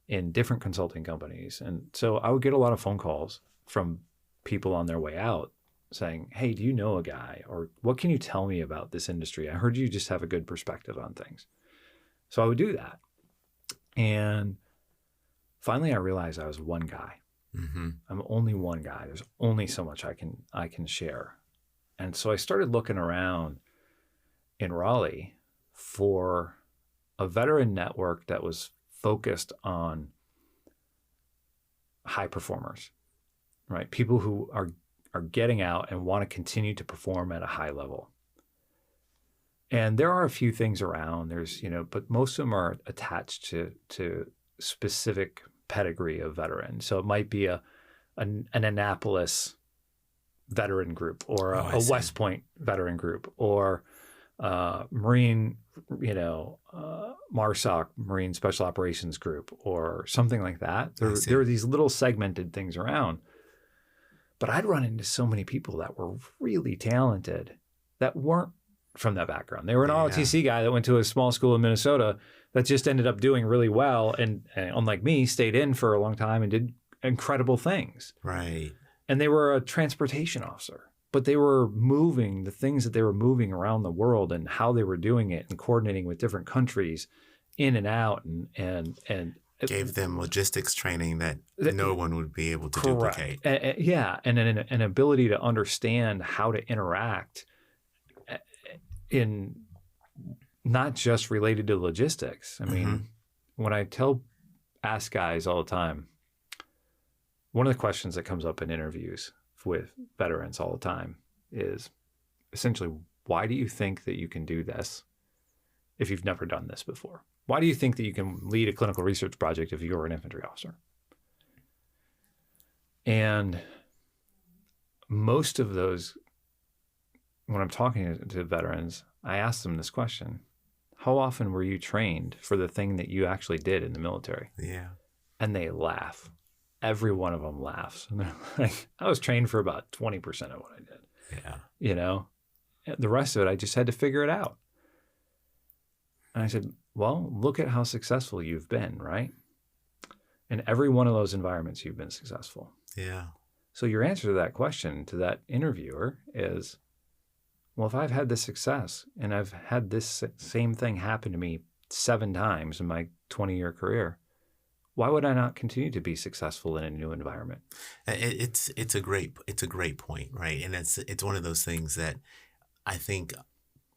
in different consulting companies. And so I would get a lot of phone calls from people on their way out saying, "Hey, do you know a guy? Or what can you tell me about this industry? I heard you just have a good perspective on things." So I would do that. And finally I realized I was one guy. Mm-hmm. I'm only one guy. There's only so much I can share. And so I started looking around in Raleigh for a veteran network that was focused on high performers, right? People who are getting out and want to continue to perform at a high level. And there are a few things around. There's, but most of them are attached to specific pedigree of veterans. So it might be an Annapolis veteran group, or a West Point veteran group, or Marine, MARSOC, Marine Special Operations Group, or something like that. There are these little segmented things around. But I'd run into so many people that were really talented that weren't from that background. They were an ROTC guy that went to a small school in Minnesota that just ended up doing really well, and unlike me, stayed in for a long time and did incredible things. Right. And they were a transportation officer, but they were moving the things that they were moving around the world and how they were doing it and coordinating with different countries in and out, and gave them logistics training that no one would be able to duplicate. And an ability to understand how to interact in not just related to logistics. I mean, when I ask guys all the time, one of the questions that comes up in interviews with veterans all the time is essentially, why do you think that you can do this if you've never done this before? Why do you think that you can lead a clinical research project if you were an infantry officer? And most of those, when I'm talking to veterans, I ask them this question: how often were you trained for the thing that you actually did in the military? Yeah. And they laugh. Every one of them laughs. And they're like, I was trained for about 20% of what I did. Yeah. The rest of it, I just had to figure it out. And I said, well, look at how successful you've been, right? In every one of those environments, you've been successful. Yeah. So your answer to that question to that interviewer is, well, if I've had this success and I've had this same thing happen to me 7 times in my 20-year career, why would I not continue to be successful in a new environment? It's a great point, right? And it's one of those things that I think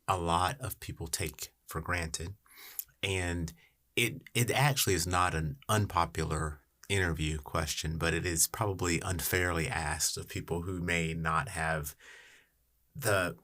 a lot of people take for granted, and it actually is not an unpopular interview question, but it is probably unfairly asked of people who may not have the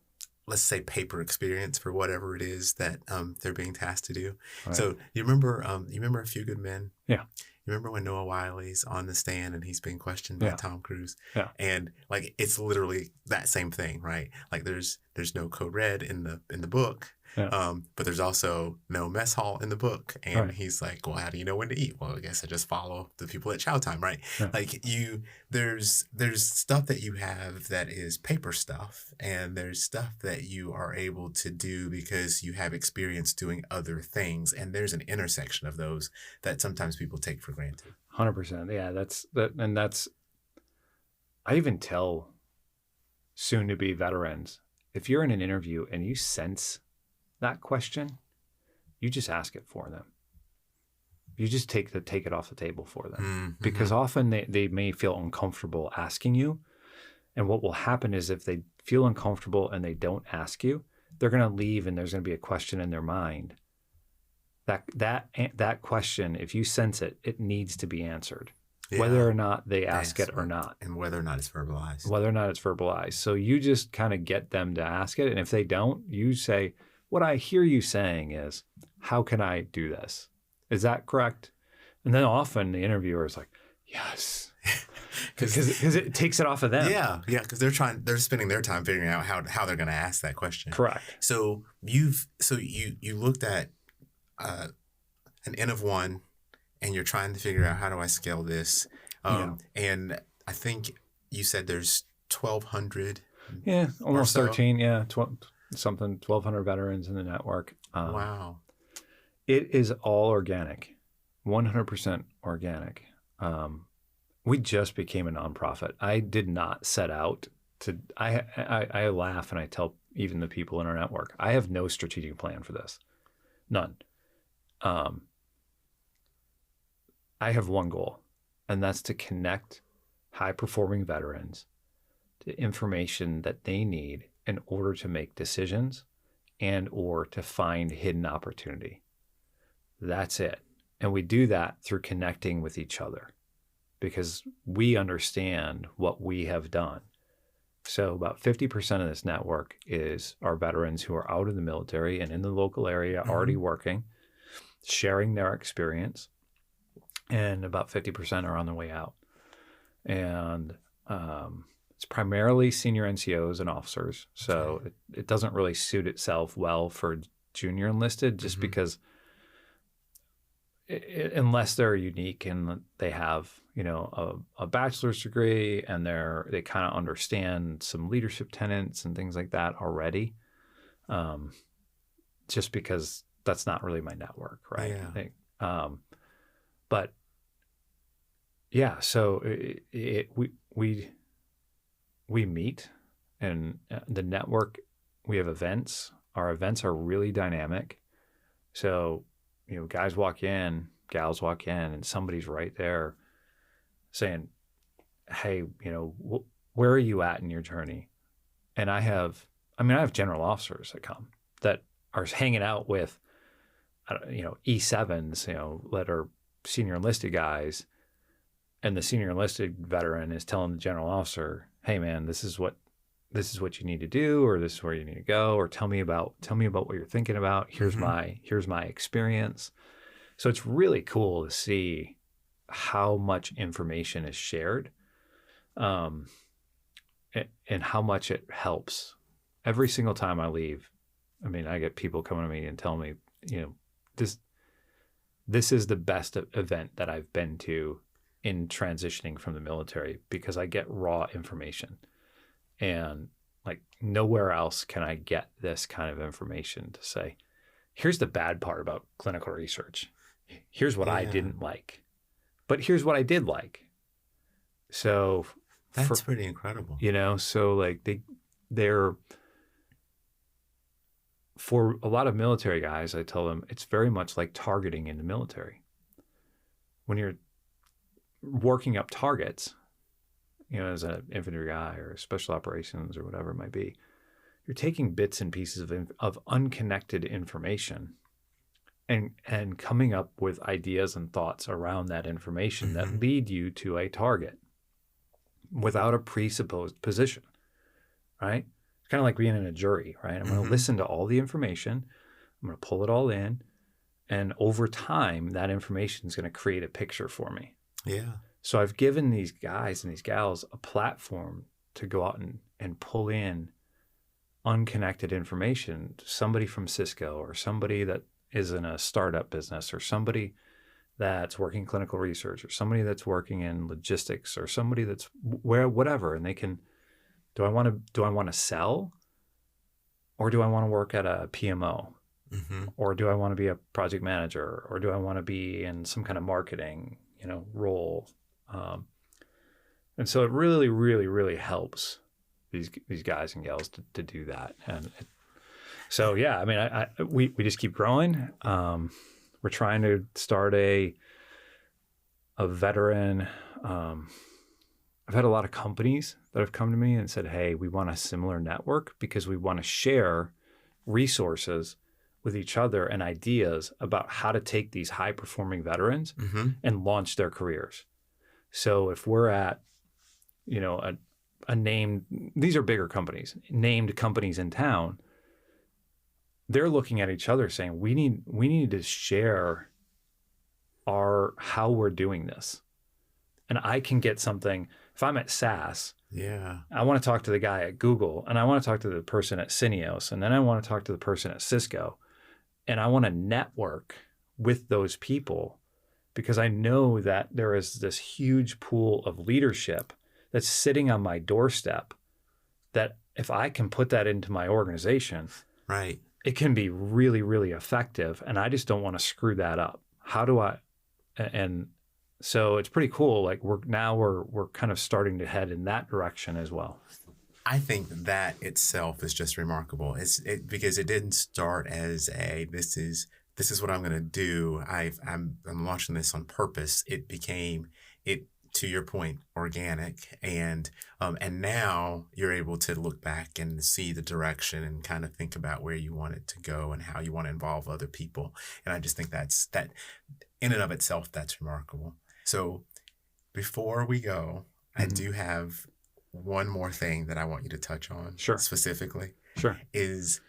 let's say, paper experience for whatever it is that they're being tasked to do. Right. So you remember A Few Good Men? Yeah. You remember when Noah Wiley's on the stand and he's being questioned by Yeah. Tom Cruise? Yeah. And like it's literally that same thing, right? Like there's no code red in the book. Yeah. But there's also no mess hall in the book. And Right. he's like, well, how do you know when to eat? Well, I guess I just follow the people at chow time, right? Yeah. Like there's stuff that you have that is paper stuff, and there's stuff that you are able to do because you have experience doing other things. And there's an intersection of those that sometimes people take for granted. 100%. Yeah, that's I even tell soon to be veterans, if you're in an interview and you sense that question, you just ask it for them. You just take it off the table for them. Mm-hmm. Because often they may feel uncomfortable asking you. And what will happen is if they feel uncomfortable and they don't ask you, they're going to leave and there's going to be a question in their mind. That question, if you sense it, it needs to be answered. Yeah. Whether or not they ask it or not. And whether or not it's verbalized. Whether or not it's verbalized. So you just kind of get them to ask it. And if they don't, you say, what I hear you saying is, how can I do this? Is that correct? And then often the interviewer is like, yes. Because it takes it off of them. Yeah. Because they're spending their time figuring out how they're going to ask that question. Correct. So you looked at an N of 1, and you're trying to figure out how do I scale this. And I think you said there's 1,200. Yeah, almost so. 13. Yeah, 1,200 veterans in the network. Wow. It is all organic, 100% organic. We just became a nonprofit. I did not set out to. I laugh and I tell even the people in our network, I have no strategic plan for this, none. I have one goal, and that's to connect high-performing veterans to information that they need in order to make decisions and or to find hidden opportunity. That's it. And we do that through connecting with each other because we understand what we have done. So about 50% of this network is our veterans who are out of the military and in the local area already working, sharing their experience. And about 50% are on their way out. And it's primarily senior NCOs and officers. So it doesn't really suit itself well for junior enlisted just because unless they're unique and they have, a bachelor's degree and they kind of understand some leadership tenets and things like that already, just because that's not really my network, right? Yeah. But yeah, so we meet, and the network, we have events. Our events are really dynamic. So, guys walk in, gals walk in, and somebody's right there saying, hey, where are you at in your journey? And I have general officers that come that are hanging out with, E7s, that are senior enlisted guys. And the senior enlisted veteran is telling the general officer, hey man, this is what you need to do, or this is where you need to go, or tell me about what you're thinking about. Here's my experience. So it's really cool to see how much information is shared, and how much it helps. Every single time I leave, I get people coming to me and telling me, this is the best event that I've been to in transitioning from the military because I get raw information, and like nowhere else can I get this kind of information to say, here's the bad part about clinical research. Here's what I didn't like, but here's what I did like. So that's pretty incredible. So like they're for a lot of military guys, I tell them it's very much like targeting in the military. When you're working up targets, as an infantry guy or special operations or whatever it might be, you're taking bits and pieces of unconnected information and coming up with ideas and thoughts around that information that lead you to a target without a presupposed position, right? kind of like being in a jury, right? I'm going to listen to all the information. I'm going to pull it all in. And over time, that information is going to create a picture for me. Yeah. So I've given these guys and these gals a platform to go out and pull in unconnected information. Somebody from Cisco, or somebody that is in a startup business, or somebody that's working clinical research, or somebody that's working in logistics, or somebody that's whatever. And they can, do I want to sell, or do I want to work at a PMO? Or do I want to be a project manager, or do I want to be in some kind of marketing, role? And so it really, really, really helps these guys and gals to do that. And so, yeah, I mean, we just keep growing. We're trying to start a veteran. I've had a lot of companies that have come to me and said, hey, we want a similar network because we want to share resources with each other and ideas about how to take these high performing veterans and launch their careers. So if we're at, a named, these are bigger companies, named companies in town, they're looking at each other saying, we need to share how we're doing this. And I can get something, if I'm at SAS, I want to talk to the guy at Google, and I want to talk to the person at Cineos, and then I want to talk to the person at Cisco. And I want to network with those people because I know that there is this huge pool of leadership that's sitting on my doorstep that if I can put that into my organization, right, it can be really, really effective. And I just don't want to screw that up. How do I? And so it's pretty cool. Like we're kind of starting to head in that direction as well. I think that itself is just remarkable. Because it didn't start as this is what I'm going to do. I'm launching this on purpose. It became, to your point, organic, and now you're able to look back and see the direction and kind of think about where you want it to go and how you want to involve other people. And I just think that in and of itself, that's remarkable. So before we go, I do have one more thing that I want you to touch on specifically. Is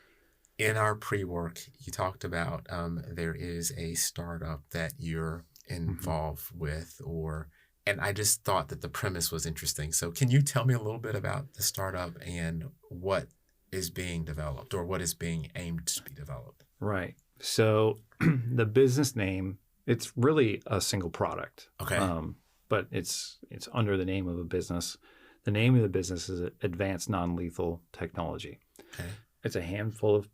in our pre-work, you talked about there is a startup that you're involved with, and I just thought that the premise was interesting. So can you tell me a little bit about the startup and what is being developed or what is being aimed to be developed? Right. So the business name, it's really a single product. Okay. But it's under the name of a business. The name of the business is Advanced Non-Lethal Technology. Okay. It's a handful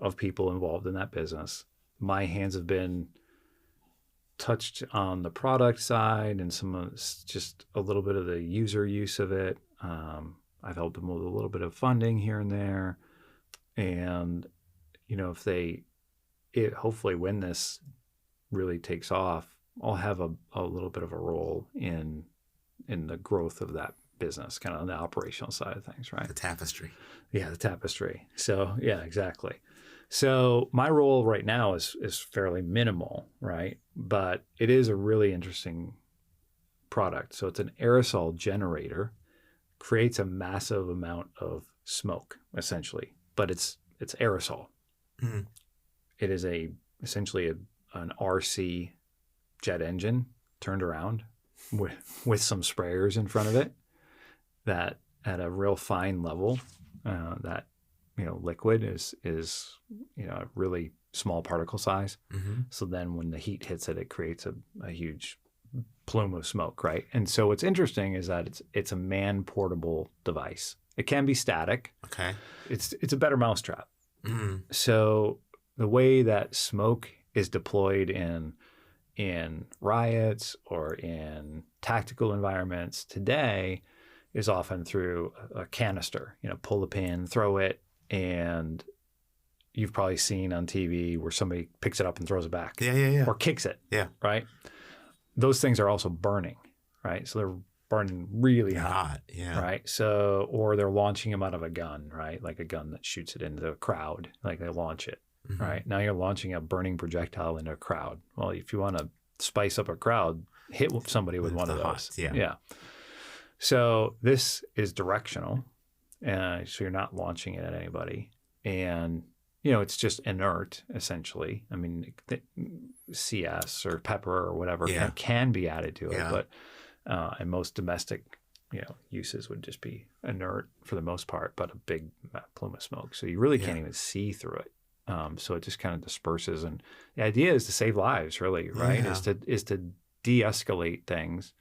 of people involved in that business. My hands have been touched on the product side and just a little bit of the user use of it. I've helped them with a little bit of funding here and there. And, hopefully when this really takes off, I'll have a little bit of a role in the growth of that business, kind of on the operational side of things, right? The tapestry. Yeah, the tapestry. So yeah, exactly. So my role right now is fairly minimal, right? But it is a really interesting product. So it's an aerosol generator, creates a massive amount of smoke, essentially, but it's aerosol. Mm. It is essentially an RC jet engine turned around with some sprayers in front of it that at a real fine level, that liquid is a really small particle size. Mm-hmm. So then when the heat hits it, it creates a huge plume of smoke, right? And so what's interesting is that it's a man-portable device. It can be static. Okay. It's a better mousetrap. Mm-hmm. So the way that smoke is deployed in riots or in tactical environments today is often through a canister, pull the pin, throw it, and you've probably seen on TV where somebody picks it up and throws it back. Yeah. Or kicks it. Yeah. Right? Those things are also burning, right? So they're burning really hot. Yeah. Right? So, or they're launching them out of a gun, right? Like a gun that shoots it into a crowd, like they launch it, mm-hmm. right? Now you're launching a burning projectile into a crowd. Well, if you want to spice up a crowd, hit somebody with one of those. Yeah. Yeah. So this is directional, So you're not launching it at anybody. And, it's just inert, essentially. I mean, CS or pepper or whatever can be added to it. But and most domestic, uses would just be inert for the most part, but a big plume of smoke. So you really can't even see through it. So it just kind of disperses. And the idea is to save lives, really, right? Is to de-escalate things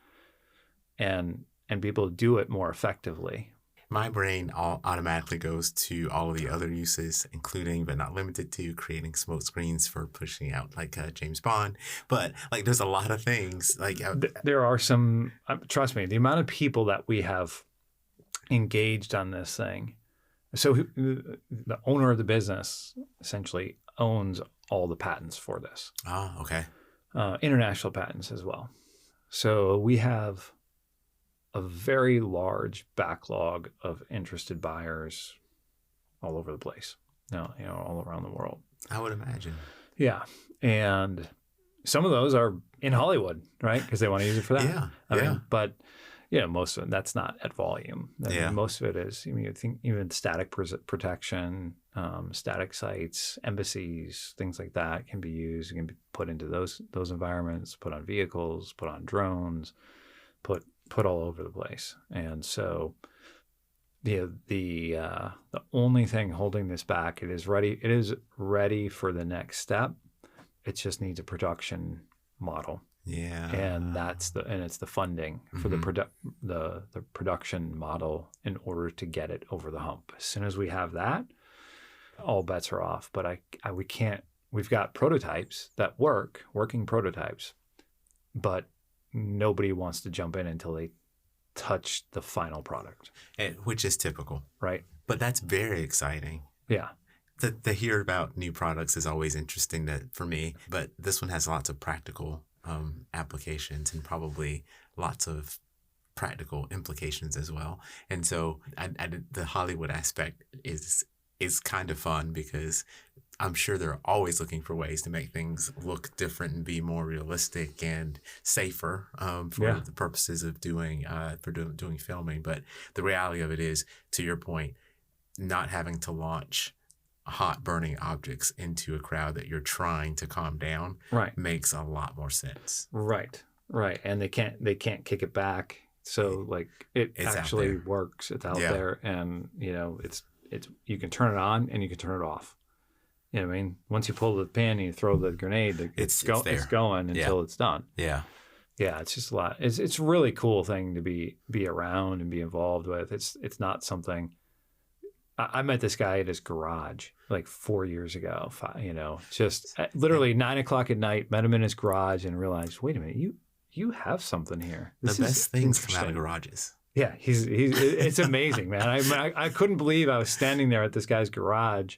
and be able to do it more effectively. My brain automatically goes to all of the other uses, including but not limited to creating smoke screens for pushing out like James Bond. But like, there's a lot of things. Like there are some. Trust me, the amount of people that we have engaged on this thing. So the owner of the business essentially owns all the patents for this. Oh, okay. International patents as well. So we have a very large backlog of interested buyers all over the place, all around the world. I would imagine. Yeah. And some of those are in Hollywood, right? Because they want to use it for that. Yeah. I mean, but most of it, that's not at volume. I mean, most of it is, you think even static protection, static sites, embassies, things like that can be used. It can be put into those environments, put on vehicles, put on drones, put all over the place. And so the only thing holding this back, it is ready for the next step. It just needs a production model. Yeah. And it's the funding for the production model in order to get it over the hump. As soon as we have that, all bets are off. But we've got prototypes that working prototypes, but nobody wants to jump in until they touch the final product. Which is typical. Right. But that's very exciting. Yeah. To hear about new products is always interesting for me, but this one has lots of practical applications and probably lots of practical implications as well. And so the Hollywood aspect is kind of fun because I'm sure they're always looking for ways to make things look different and be more realistic and safer for the purposes of doing filming. But the reality of it is, to your point, not having to launch hot burning objects into a crowd that you're trying to calm down makes a lot more sense. Right. And they can't kick it back. So like it's actually works. It's out there, and it's you can turn it on and you can turn it off. You know what I mean? Once you pull the pin and you throw the grenade, it's going until it's done. Yeah. Yeah, it's just a lot. It's a really cool thing to be around and be involved with. It's not something. I met this guy at his garage like 4 years ago. Just literally 9:00 at night. Met him in his garage and realized, wait a minute, you have something here. The best things come out of garages. Yeah, it's amazing, man. I couldn't believe I was standing there at this guy's garage,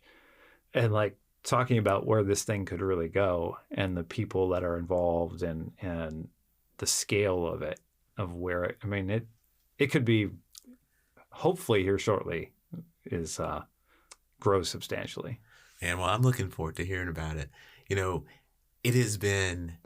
and like talking about where this thing could really go, and the people that are involved, and the scale of it, of where it could be. Hopefully, here shortly, is grows substantially. And well, I'm looking forward to hearing about it. It has been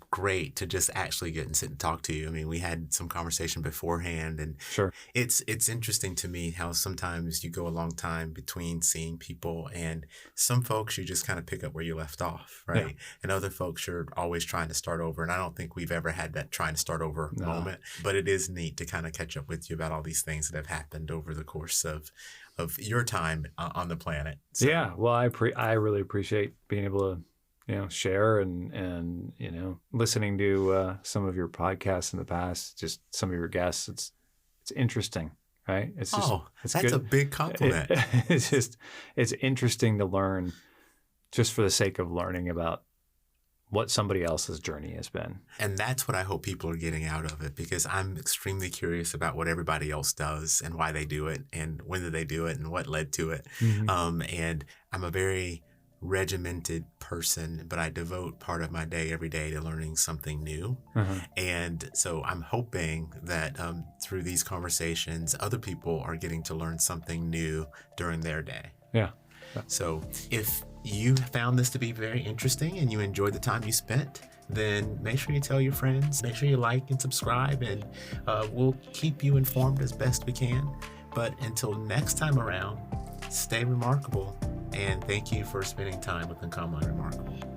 great to just actually get and sit and talk to you. I mean, we had some conversation beforehand, and sure, it's interesting to me how sometimes you go a long time between seeing people, and some folks you just kind of pick up where you left off, right? Yeah. And other folks you're always trying to start over. And I don't think we've ever had that trying to start over moment, but it is neat to kind of catch up with you about all these things that have happened over the course of your time on the planet. So. Yeah, well, I really appreciate being able to share and listening to some of your podcasts in the past, just some of your guests. It's interesting, right? It's just that's good. A big compliment. It's interesting to learn, just for the sake of learning about what somebody else's journey has been. And that's what I hope people are getting out of it, because I'm extremely curious about what everybody else does and why they do it and when did they do it and what led to it. Mm-hmm. And I'm a very regimented person, but I devote part of my day every day to learning something new. Uh-huh. And so I'm hoping that through these conversations, other people are getting to learn something new during their day. Yeah. So if you found this to be very interesting and you enjoyed the time you spent, then make sure you tell your friends, make sure you like and subscribe, and we'll keep you informed as best we can. But until next time around, stay remarkable, and thank you for spending time with Uncommonly Remarkable.